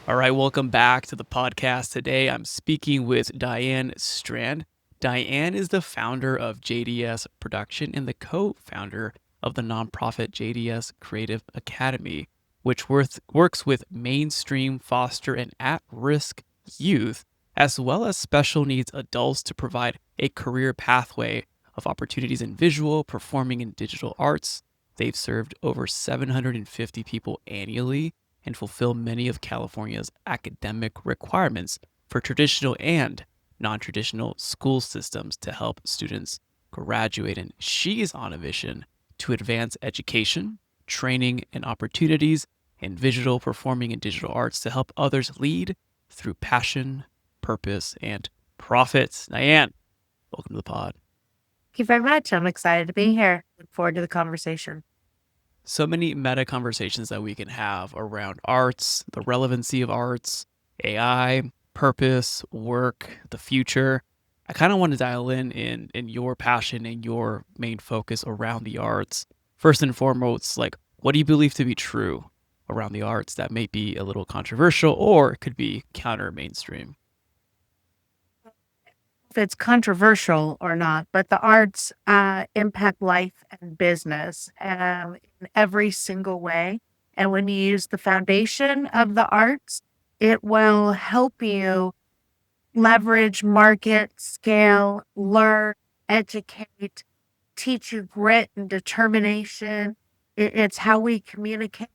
All right, welcome back to the podcast. Today I'm speaking with Diane Strand. Diane is the founder of JDS Production and the co-founder of the nonprofit JDS Creative Academy, which works with mainstream, foster, and at-risk youth, as well as special needs adults to provide a career pathway of opportunities in visual, performing, and digital arts. They've served over 750 people annually and fulfill many of California's academic requirements for traditional and non-traditional school systems to help students graduate. And she is on a mission to advance education, training, and opportunities in visual, performing, and digital arts to help others lead through passion, purpose, and profit. Diane, welcome to the pod. Thank you very much. I'm excited to be here. Look forward to the conversation. So many meta conversations that we can have around arts, the relevancy of arts, AI, purpose, work, the future. I kind of want to dial in your passion and your main focus around the arts. First and foremost, like what do you believe to be true around the arts that may be a little controversial or could be counter mainstream? If it's controversial or not, but the arts impact life and business in every single way. And when you use the foundation of the arts, it will help you leverage, market, scale, learn, educate, teach you grit and determination. It's how we communicate.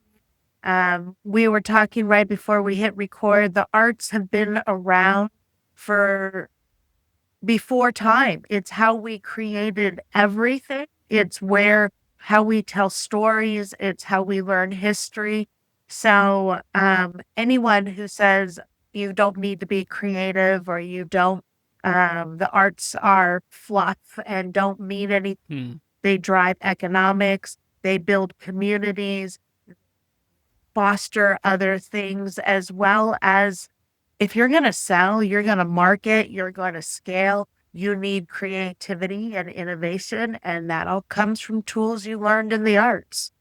We were talking right before we hit record. The arts have been around for before time. It's how we created everything. It's where how we tell stories. It's how we learn history. So anyone who says you don't need to be creative or you don't, the arts are fluff and don't mean anything. Hmm. They drive economics. They build communities, foster other things, as well as if you're going to sell, you're going to market, you're going to scale, you need creativity and innovation. And that all comes from tools you learned in the arts.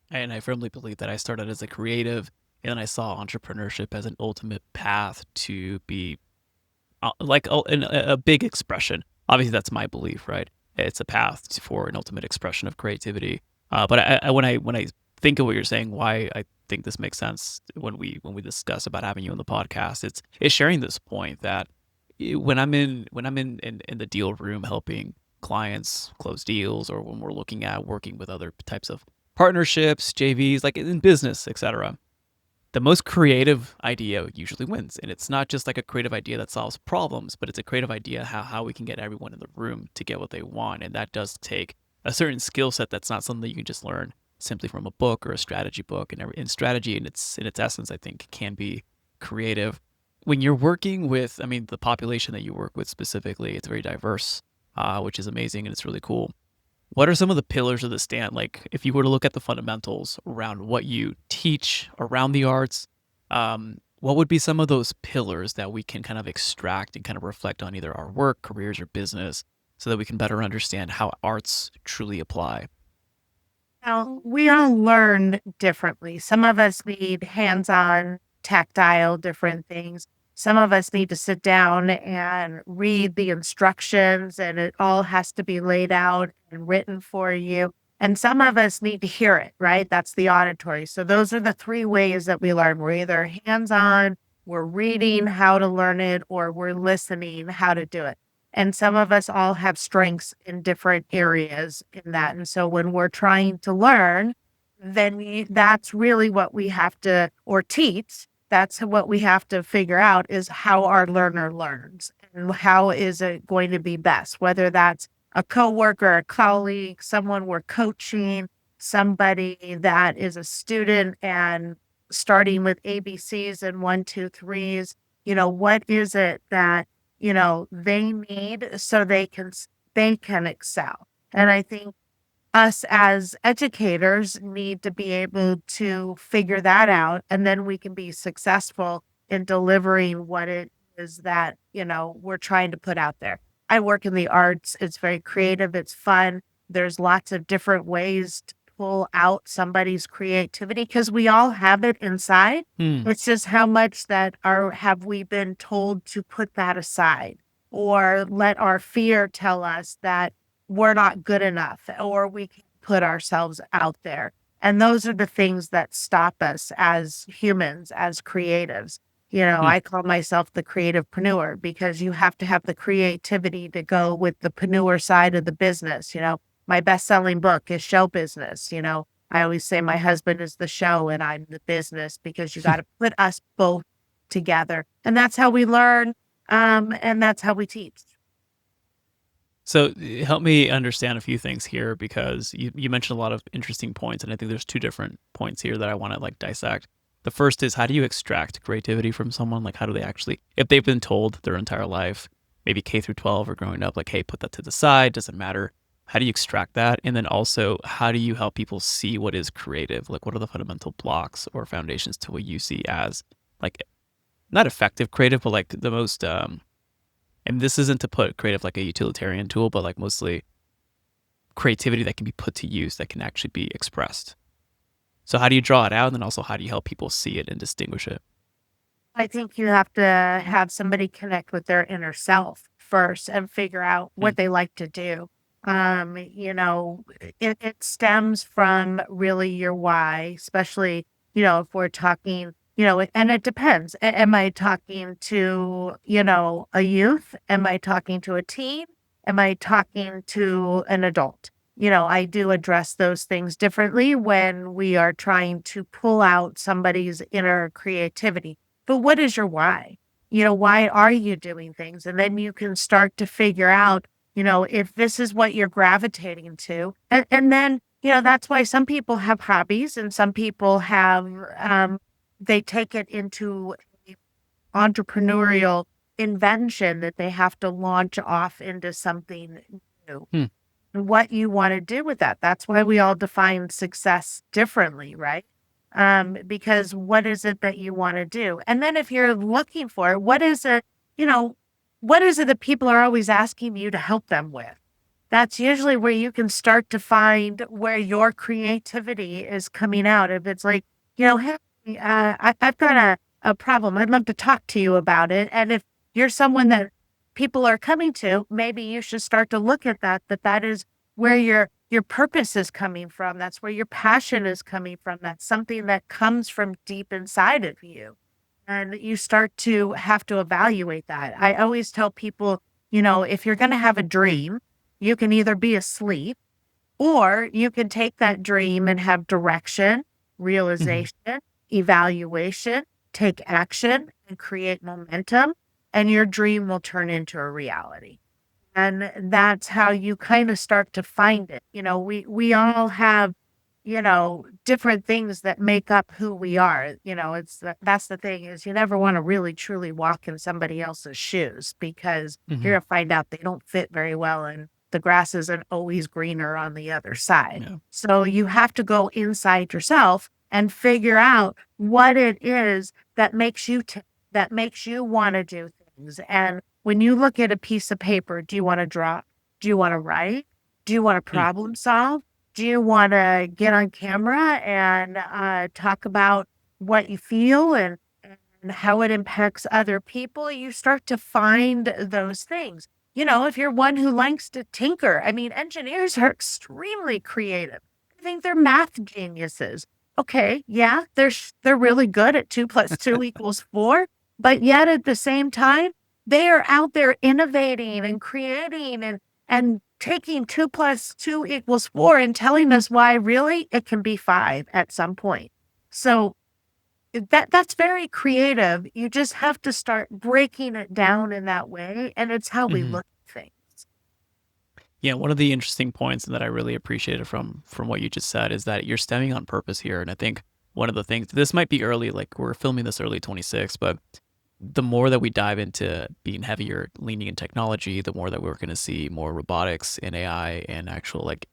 And I firmly believe that I started as a creative and then I saw entrepreneurship as an ultimate path to be a big expression. Obviously, that's my belief, right? It's a path for an ultimate expression of creativity. But when I think of what you're saying, why I think this makes sense when we discuss about having you on the podcast, it's sharing this point that when I'm in the deal room helping clients close deals, or when we're looking at working with other types of partnerships, JVs, like in business, etc., the most creative idea usually wins. And it's not just like a creative idea that solves problems, but it's a creative idea how we can get everyone in the room to get what they want. And that does take a certain skill set that's not something that you can just learn simply from a book or a strategy book. And strategy in its essence, I think, can be creative. When you're working with, I mean, the population that you work with specifically, it's very diverse, which is amazing and it's really cool. What are some of the pillars of the stand? Like, if you were to look at the fundamentals around what you teach around the arts, what would be some of those pillars that we can kind of extract and kind of reflect on either our work, careers, or business so that we can better understand how arts truly apply? Now, we all learn differently. Some of us need hands on, tactile, different things. Some of us need to sit down and read the instructions, and it all has to be laid out and written for you. And some of us need to hear it, right? That's the auditory. So, those are the three ways that we learn. We're either hands on, we're reading how to learn it, or we're listening how to do it. And some of us all have strengths in different areas in that. And so when we're trying to learn, that's really what we have to, or teach, that's what we have to figure out is how our learner learns and how is it going to be best, whether that's a coworker, a colleague, someone we're coaching, somebody that is a student and starting with ABCs and one, two, threes. What is it that they need so they can excel. And I think us as educators need to be able to figure that out, and then we can be successful in delivering what it is that, we're trying to put out there. I work in the arts. It's very creative. It's fun. There's lots of different ways pull out somebody's creativity because we all have it inside. Hmm. It's just how much that have we been told to put that aside or let our fear tell us that we're not good enough or we can put ourselves out there. And those are the things that stop us as humans, as creatives. Hmm. I call myself the creativepreneur because you have to have the creativity to go with the preneur side of the business. My best-selling book is show business. I always say my husband is the show and I'm the business because you got to put us both together. And that's how we learn. And that's how we teach. So help me understand a few things here because you mentioned a lot of interesting points, and I think there's two different points here that I want to like dissect. The first is how do you extract creativity from someone? Like how do they actually, if they've been told their entire life, maybe K through 12 or growing up, like, hey, put that to the side, doesn't matter. How do you extract that? And then also, how do you help people see what is creative? Like what are the fundamental blocks or foundations to what you see as like not effective creative, but like the most and this isn't to put creative like a utilitarian tool, but like mostly creativity that can be put to use that can actually be expressed. So how do you draw it out? And then also how do you help people see it and distinguish it? I think you have to have somebody connect with their inner self first and figure out Mm. what they like to do. It stems from really your why, especially, if we're talking, and it depends. Am I talking to, a youth? Am I talking to a teen? Am I talking to an adult? I do address those things differently when we are trying to pull out somebody's inner creativity. But what is your why? Why are you doing things? And then you can start to figure out, if this is what you're gravitating to. And then, that's why some people have hobbies and some people have, they take it into entrepreneurial invention that they have to launch off into something new. Hmm. What you want to do with that. That's why we all define success differently, right? Because what is it that you want to do? And then if you're looking for it, you know, what is it that people are always asking you to help them with? That's usually where you can start to find where your creativity is coming out. If it's like, hey, I've got a problem. I'd love to talk to you about it. And if you're someone that people are coming to, maybe you should start to look at that is where your purpose is coming from. That's where your passion is coming from. That's something that comes from deep inside of you. And you start to have to evaluate that. I always tell people, if you're going to have a dream, you can either be asleep or you can take that dream and have direction, Mm-hmm. realization, evaluation, take action and create momentum, and your dream will turn into a reality. And that's how you kind of start to find it. We all have, different things that make up who we are. That's the thing is you never want to really truly walk in somebody else's shoes because Mm-hmm. you're going to find out they don't fit very well and the grass isn't always greener on the other side. Yeah. So you have to go inside yourself and figure out what it is that makes you that makes you want to do things. And when you look at a piece of paper, do you want to draw? Do you want to write? Do you want to Hmm. problem solve? Do you want to get on camera and talk about what you feel and how it impacts other people? You start to find those things. If you're one who likes to tinker, I mean, engineers are extremely creative. I think they're math geniuses. Okay, yeah, they're really good at 2 + 2 = 4, but yet at the same time, they are out there innovating and creating and taking 2 + 2 = 4 and telling us why really it can be 5 at some point. So that's very creative. You just have to start breaking it down in that way, and it's how we Mm-hmm. look at things. Yeah, one of the interesting points that I really appreciated from what you just said is that you're stemming on purpose here. And I think one of the things this might be early, like we're filming this early 26, but the more that we dive into being heavier leaning in technology, the more that we're going to see more robotics and AI and actual like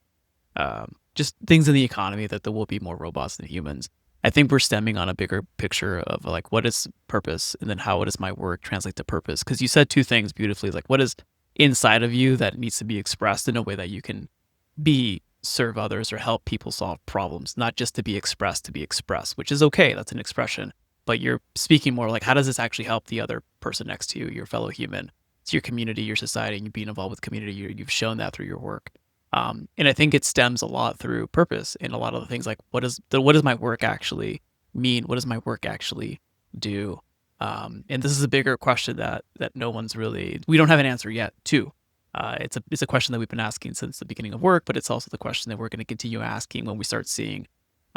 just things in the economy that there will be more robots than humans. I think we're stemming on a bigger picture of like what is purpose and then how does my work translate to purpose? Because you said two things beautifully, like what is inside of you that needs to be expressed in a way that you can be serve others or help people solve problems, not just to be expressed, which is okay. That's an expression. But you're speaking more like, how does this actually help the other person next to you, your fellow human? It's your community, your society, and you being involved with community. You've shown that through your work. And I think it stems a lot through purpose in a lot of the things like what does my work actually mean? What does my work actually do? And this is a bigger question that no one's really, we don't have an answer yet to. It's a question that we've been asking since the beginning of work, but it's also the question that we're going to continue asking when we start seeing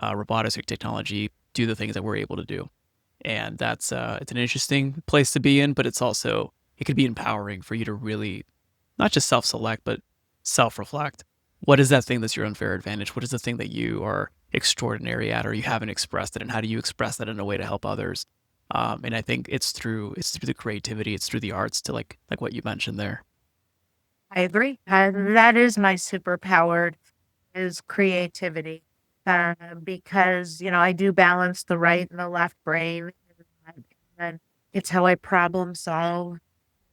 robotics or technology do the things that we're able to do. And that's it's an interesting place to be in, but it could be empowering for you to really not just self-select, but self-reflect. What is that thing that's your unfair advantage? What is the thing that you are extraordinary at, or you haven't expressed it, and how do you express that in a way to help others? And I think it's through the creativity, it's through the arts, to like what you mentioned there. I agree. That is my superpower is creativity. Because, I do balance the right and the left brain. And it's how I problem solve.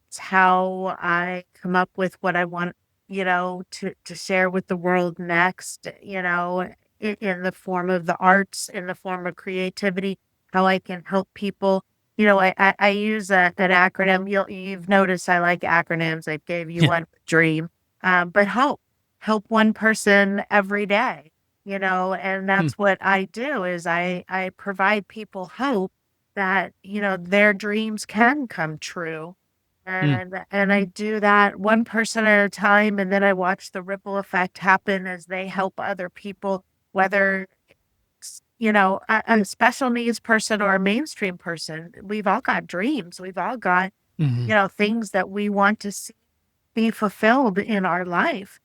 It's how I come up with what I want, to share with the world next, in the form of the arts, in the form of creativity, how I can help people. I use an acronym. You've noticed I like acronyms. I gave you Yeah. one dream, but help one person every day, and Hmm. that's what I do is I provide people hope that, their dreams can come true. Hmm. And I do that one person at a time, and then I watch the ripple effect happen as they help other people, whether a special needs person or a mainstream person. We've all got dreams. We've all got, Hmm. things that we want to see be fulfilled in our life.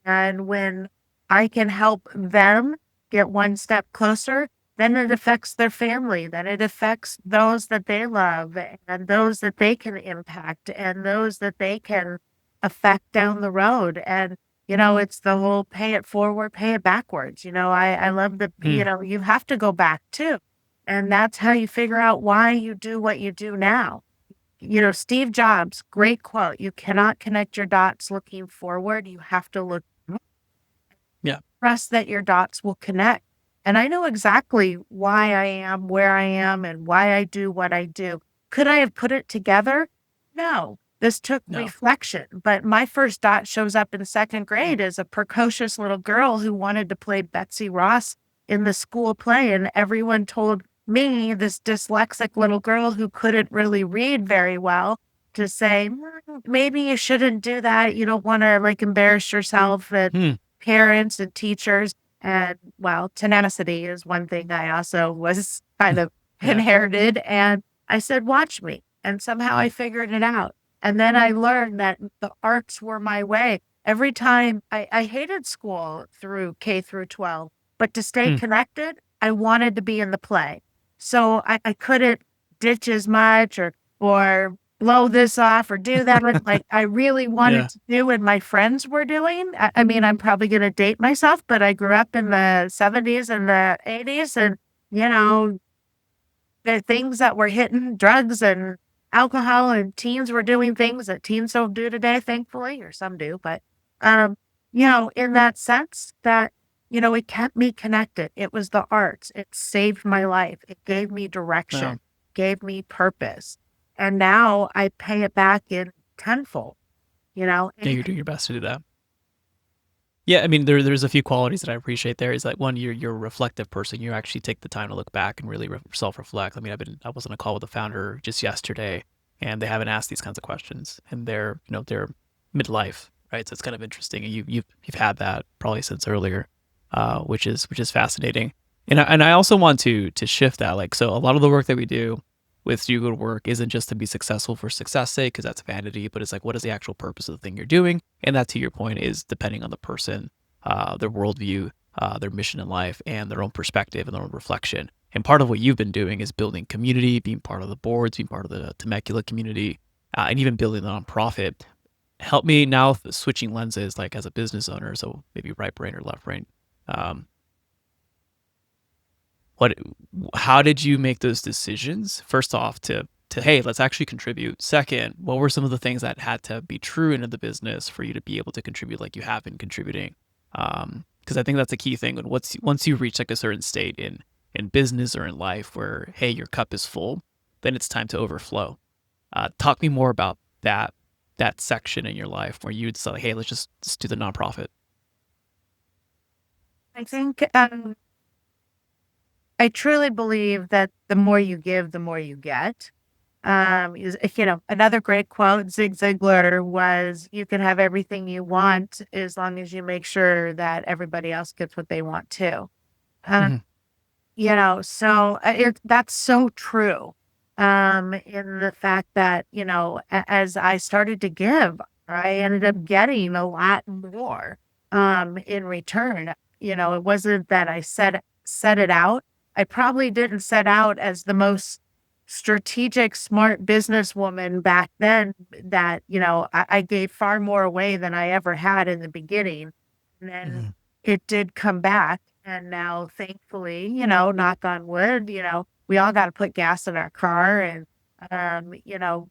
And when I can help them get one step closer, then it affects their family, then it affects those that they love and those that they can impact and those that they can affect down the road. And, it's the whole pay it forward, pay it backwards. I love Hmm. you have to go back too. And that's how you figure out why you do what you do now. Steve Jobs, great quote. You cannot connect your dots looking forward. You have to look, Yeah. trust that your dots will connect. And I know exactly why I am where I am and why I do what I do. Could I have put it together? No. This took No. reflection. But my first dot shows up in second grade as a precocious little girl who wanted to play Betsy Ross in the school play. And everyone told me, this dyslexic little girl who couldn't really read very well, to say, maybe you shouldn't do that. You don't want to like embarrass yourself and Hmm. parents and teachers. And well, tenacity is one thing I also was kind of Yeah. inherited. And I said, watch me. And somehow I figured it out. And then I learned that the arts were my way. Every time I hated school through K through 12, but to stay Hmm. connected, I wanted to be in the play. So I couldn't ditch as much or blow this off or do that like I really wanted Yeah. to do and my friends were doing. I mean, I'm probably going to date myself, but I grew up in the 70s and the 80s and, you know, the things that were hitting drugs and alcohol and teens were doing things that teens don't do today, thankfully, or some do. But, um, in that sense that, it kept me connected. It was the arts. It saved my life. It gave me Wow. direction, gave me purpose. And now I pay it back in tenfold, Yeah, and you're doing your best to do that. Yeah, I mean, there's a few qualities that I appreciate there. Is like one, you're a reflective person. You actually take the time to look back and really self-reflect. I mean, I was on a call with the founder just yesterday, and they haven't asked these kinds of questions, and they're midlife, right? So it's kind of interesting, and you've had that probably since earlier, which is fascinating. And I also want to shift that. Like, so a lot of the work that we do with Do Good Work isn't just to be successful for success sake, because that's vanity, but it's like, what is the actual purpose of the thing you're doing? And that, to your point, is depending on the person, their worldview, their mission in life, and their own perspective and their own reflection. And part of what you've been doing is building community, being part of the boards, being part of the Temecula community, and even building the nonprofit. Help me now switching lenses, like as a business owner, so maybe right brain or left brain. Um, what how did you make those decisions, first off, to hey, let's actually contribute? Second, what were some of the things that had to be true into the business for you to be able to contribute like you have been contributing? Because because I think that's a key thing. And once you reach like a certain state in business or in life where, hey, your cup is full, then it's time to overflow. Talk me more about that section in your life where you'd say, hey, let's do the nonprofit. I think I truly believe that the more you give, the more you get. Another great quote, Zig Ziglar, was, "You can have everything you want as long as you make sure that everybody else gets what they want too." Uh, Mhm. that's so true. In the fact that, as I started to give, I ended up getting a lot more in return. It wasn't that I set it out. I probably didn't set out as the most strategic, smart businesswoman back then, that, I gave far more away than I ever had in the beginning. And then Mhm. it did come back. And now, thankfully, knock on wood, we all got to put gas in our car, and,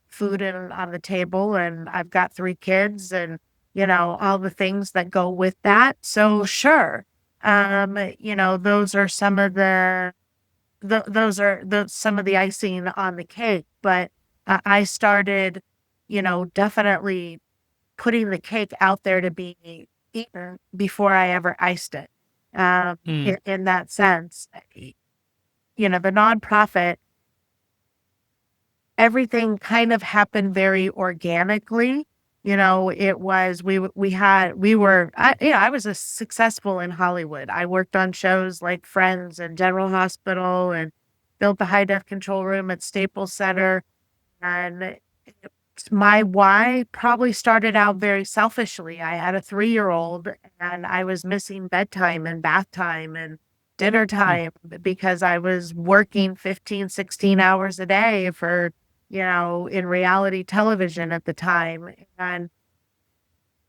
food on the table. And I've got 3 kids, and, all the things that go with that. So sure. Those are some of those are some of the icing on the cake. But I started, definitely putting the cake out there to be eaten before I ever iced it. Mm. In that sense, the nonprofit, everything kind of happened very organically. It was, I was a successful in Hollywood. I worked on shows like Friends and General Hospital, and built the high def control room at Staples Center. And my why probably started out very selfishly. I had a 3-year-old, and I was missing bedtime and bath time and dinner Mm. time because I was working 15, 16 hours a day for, in reality television at the time. And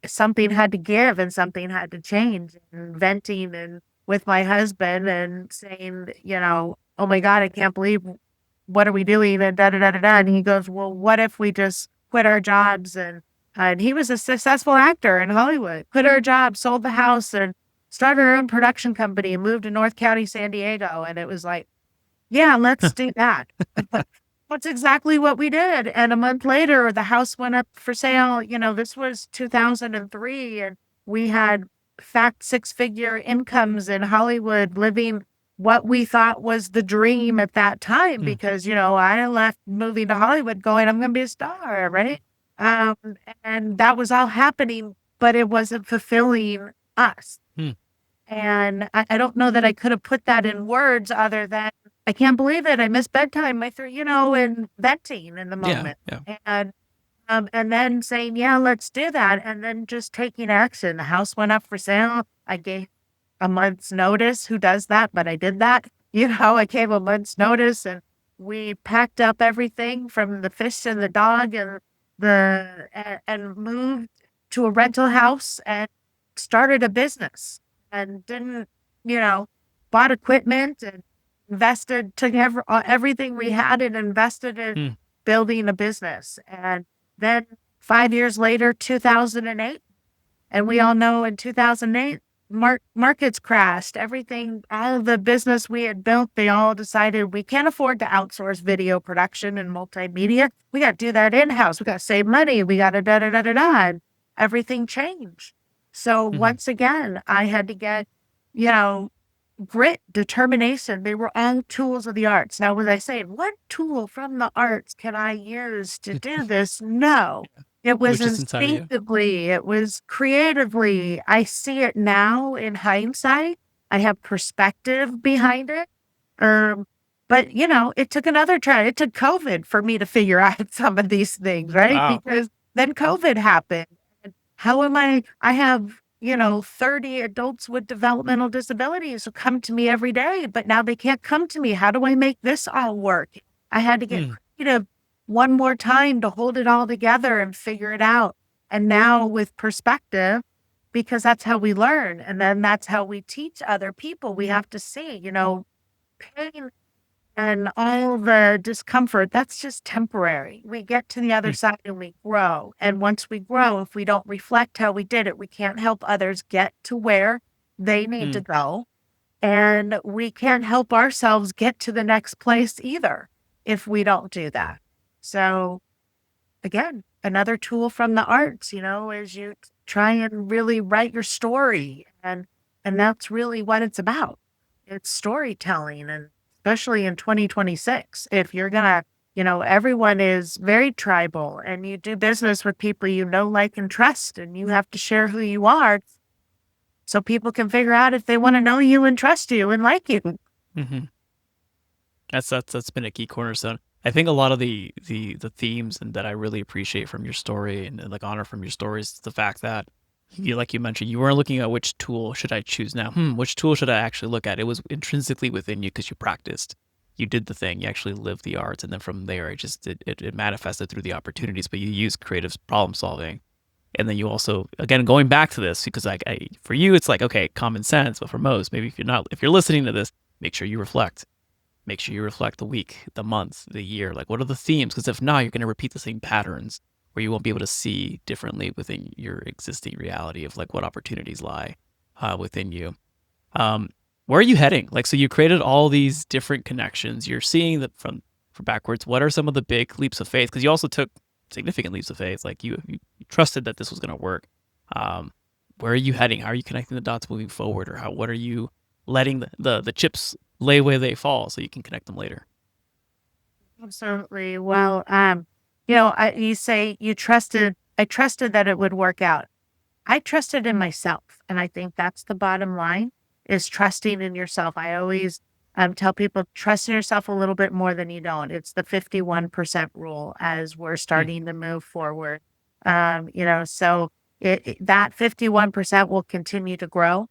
something had to give and something had to change, and venting and with my husband and saying, "Oh my God, I can't believe, what are we doing?" And da da da da da. And he goes, "Well, what if we just quit our jobs?" And he was a successful actor in Hollywood. Quit our jobs, sold the house, and started our own production company, and moved to North County, San Diego. And it was like, yeah, let's do that. That's exactly what we did. And a month later, the house went up for sale. This was 2003, and we had fact 6-figure incomes in Hollywood, living what we thought was the dream at that time, Mm. because, I left moving to Hollywood going, I'm going to be a star, right? Um, and that was all happening, but it wasn't fulfilling us. Mm. And I don't know that I could have put that in words other than, I can't believe it. I missed bedtime. And venting in the Yeah. moment. Yeah. And then saying, yeah, let's do that. And then just taking action. The house went up for sale. I gave a month's notice. Who does that? But I did that. I gave a month's notice, and we packed up everything from the fish and the dog and moved to a rental house and started a business, and didn't, you know, bought equipment and took everything we had and invested in Mm. building a business. And then 5 years later, 2008, and we all know in 2008, markets crashed. Everything, all of the business we had built, they all decided we can't afford to outsource video production and multimedia. We got to do that in house. We got to save money. We got to da da da da da. And everything changed. So Mhm. once again, I had to get, you know, grit, determination. They were all tools of the arts. Now, was I saying, what tool from the arts can I use to do this? No. It It was was just inside of you. instinctively, it was creatively. I see it now in hindsight. I have perspective behind it. Um, but it took another try. It took COVID for me to figure out some of these things, right? Wow. Because then COVID happened. And how am I have, 30 adults with developmental disabilities who come to me every day, but now they can't come to me. How do I make this all work? I had to get Mm. creative one more time to hold it all together and figure it out. And now with perspective, because that's how we learn. And then that's how we teach other people. We have to see, pain and all the discomfort, that's just temporary. We get to the other Mm. side and we grow. And once we grow, if we don't reflect how we did it, we can't help others get to where They need to Mm. go. And we can't help ourselves get to the next place either if we don't do that. So again, another tool from the arts, is you try and really write your story. And that's really what it's about. It's storytelling. And especially in 2026, if you're gonna, everyone is very tribal and you do business with people you know, like, and trust, and you have to share who you are so people can figure out if they want to know you and trust you and like you. Hmm. That's been a key cornerstone. I think a lot of the themes and that I really appreciate from your story and like honor from your stories is the fact that you, like you mentioned, you weren't looking at which tool should I choose now. Which tool should I actually look at? It was intrinsically within you because you practiced. You did the thing. You actually lived the arts, and then from there, it manifested through the opportunities. But you used creative problem solving, and then you also, again, going back to this because like for you, it's like okay, common sense, but for most, maybe if you're listening to this, make sure you reflect. Make sure you reflect the week, the month, the year. Like, what are the themes? Because if not, you're going to repeat the same patterns where you won't be able to see differently within your existing reality of like what opportunities lie within you. Um, where are you heading? Like, so you created all these different connections. You're seeing that from backwards. What are some of the big leaps of faith? Because you also took significant leaps of faith. Like you trusted that this was going to work. Um, where are you heading? How are you connecting the dots moving forward, or what are you letting the chips lay where they fall so you can connect them later? Absolutely. Well, you say I trusted that it would work out. I trusted in myself. And I think that's the bottom line, is trusting in yourself. I always tell people, trust in yourself a little bit more than you don't. It's the 51% rule as we're Hmm. starting to move forward. So that 51% will continue to grow.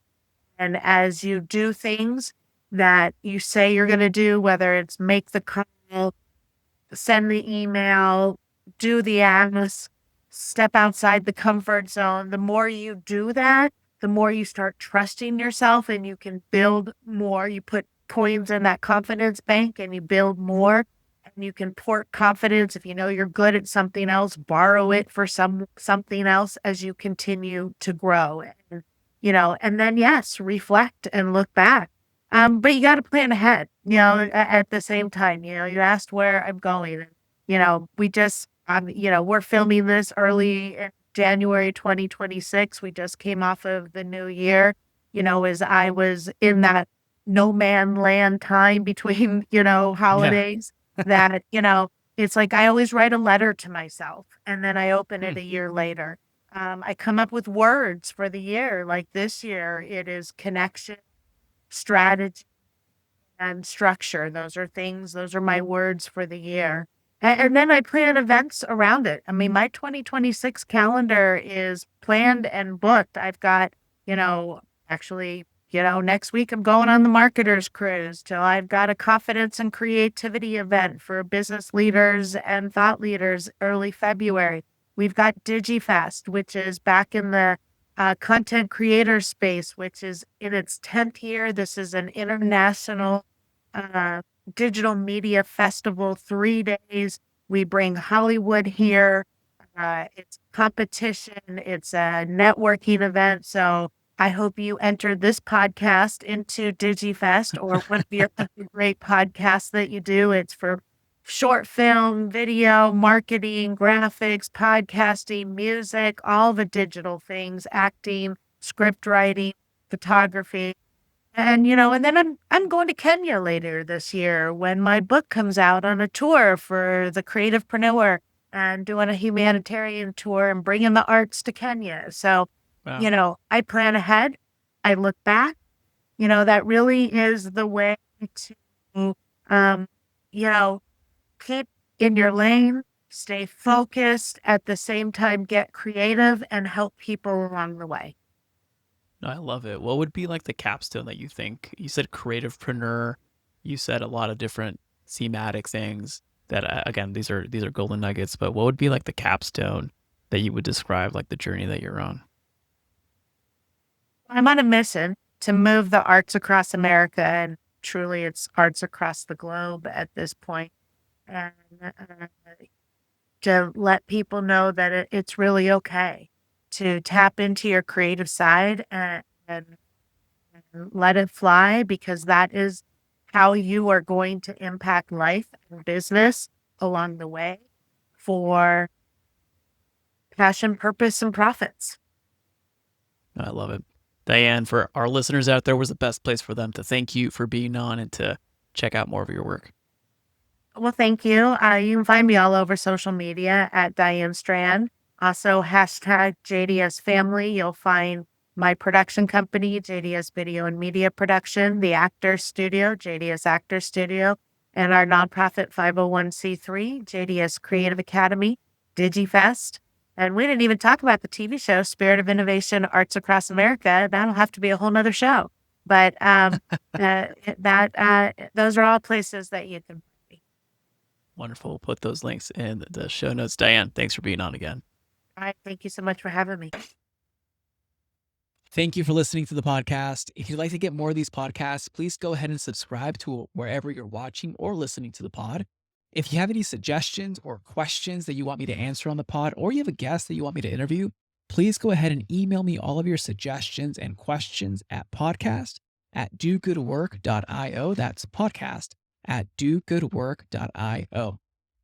And as you do things that you say you're going to do, whether it's make the call, send the email, do the ask, step outside the comfort zone. The more you do that, the more you start trusting yourself and you can build more. You put coins in that confidence bank and you build more. And you can port confidence. If you know you're good at something else, borrow it for something else as you continue to grow. And then yes, reflect and look back. But you got to plan ahead, at the same time. You asked where I'm going. And, we just, we're filming this early in January 2026. We just came off of the new year, as I was in that no man land time between, Yeah. holidays that, it's like I always write a letter to myself and then I open Hmm. it a year later. I come up with words for the year. Like this year, it is connection, strategy, and structure. Those are my words for the year. And then I plan events around it. I mean, my 2026 calendar is planned and booked. I've got, actually, next week I'm going on the marketers cruise till I've got a confidence and creativity event for business leaders and thought leaders early February. We've got DigiFest, which is back in the content creator space, which is in its 10th year. This is an international uh, digital media festival, 3 days. We bring Hollywood here. It's competition. It's a networking event. So I hope you enter this podcast into DigiFest or one of your other great podcasts that you do. It's for short film, video, marketing, graphics, podcasting, music, all the digital things, acting, script writing, photography. And then I'm going to Kenya later this year when my book comes out on a tour for the creativepreneur and doing a humanitarian tour and bringing the arts to Kenya. So, Wow. I plan ahead. I look back. That really is the way to, um, you know, keep in your lane, stay focused, at the same time, get creative and help people along the way. No, I love it. What would be like the capstone that you think? You said creativepreneur. You said a lot of different thematic things that again, these are golden nuggets, but what would be like the capstone that you would describe like the journey that you're on? I'm on a mission to move the arts across America, and truly it's arts across the globe at this point, and to let people know that it's really okay to tap into your creative side and let it fly, because that is how you are going to impact life and business along the way for passion, purpose, and profits. I love it. Diane, for our listeners out there, where's the best place for them to thank you for being on and to check out more of your work? Well, thank you. You can find me all over social media at Diane Strand. Also, hashtag JDS Family. You'll find my production company, JDS Video and Media Production, the Actor Studio, JDS Actor Studio, and our nonprofit 501c3, JDS Creative Academy, DigiFest. And we didn't even talk about the TV show, Spirit of Innovation Arts Across America. That'll have to be a whole nother show. But those are all places that you can. Wonderful. We'll put those links in the show notes. Diane, thanks for being on again. All right. Thank you so much for having me. Thank you for listening to the podcast. If you'd like to get more of these podcasts, please go ahead and subscribe to wherever you're watching or listening to the pod. If you have any suggestions or questions that you want me to answer on the pod, or you have a guest that you want me to interview, please go ahead and email me all of your suggestions and questions at podcast@dogoodwork.io. That's podcast@dogoodwork.io.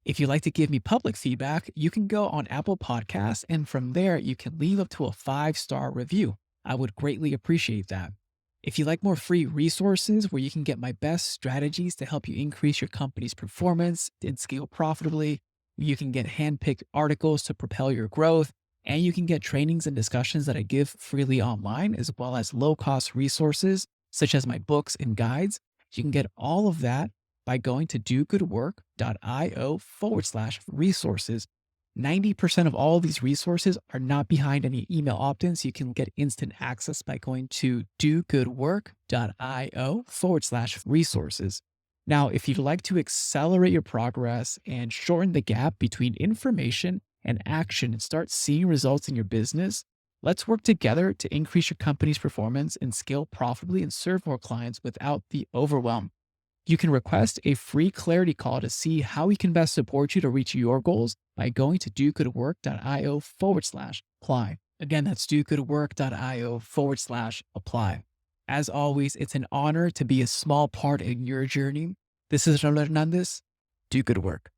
If you'd like to give me public feedback, you can go on Apple Podcasts, and from there, you can leave up to a 5-star review. I would greatly appreciate that. If you like more free resources where you can get my best strategies to help you increase your company's performance and scale profitably, you can get handpicked articles to propel your growth, and you can get trainings and discussions that I give freely online, as well as low-cost resources such as my books and guides. You can get all of that by going to dogoodwork.io/resources. 90% of all of these resources are not behind any email opt-ins. You can get instant access by going to dogoodwork.io/resources. Now, if you'd like to accelerate your progress and shorten the gap between information and action and start seeing results in your business, let's work together to increase your company's performance and scale profitably and serve more clients without the overwhelm. You can request a free clarity call to see how we can best support you to reach your goals by going to dogoodwork.io/apply. Again, that's dogoodwork.io/apply. As always, it's an honor to be a small part in your journey. This is Raul Hernandez. Do good work.